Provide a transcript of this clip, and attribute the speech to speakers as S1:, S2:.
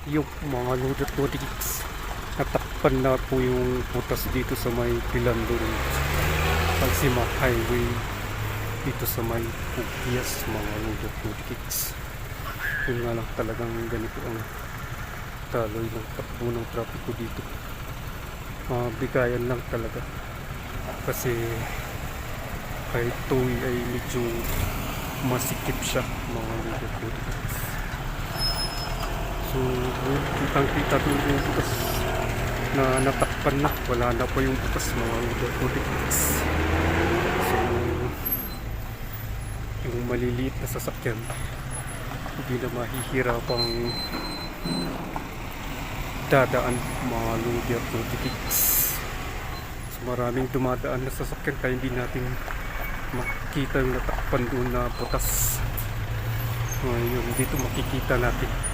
S1: Yung mga ludot-ludix, natakpan na po yung butas dito sa may Pilandon Pagsima Highway dito sa may Pugyas, mga ludot-ludix. Yun nga lang, talagang ganito ang taloy ng takbo ng trapiko dito. Bigayan lang talaga kasi kahit toy ay medyo masikip siya, mga ludot-ludix. So kitang kita doon yung butas na natakpan na, wala na pa yung butas, mga ludot-ludix. So yung maliliit na sasakyan hindi na mahihirapang dadaan, mga ludot-ludix. So maraming dumadaan na sasakyan kaya hindi natin makikita yung natakpan doon na butas. Ngayon dito makikita natin.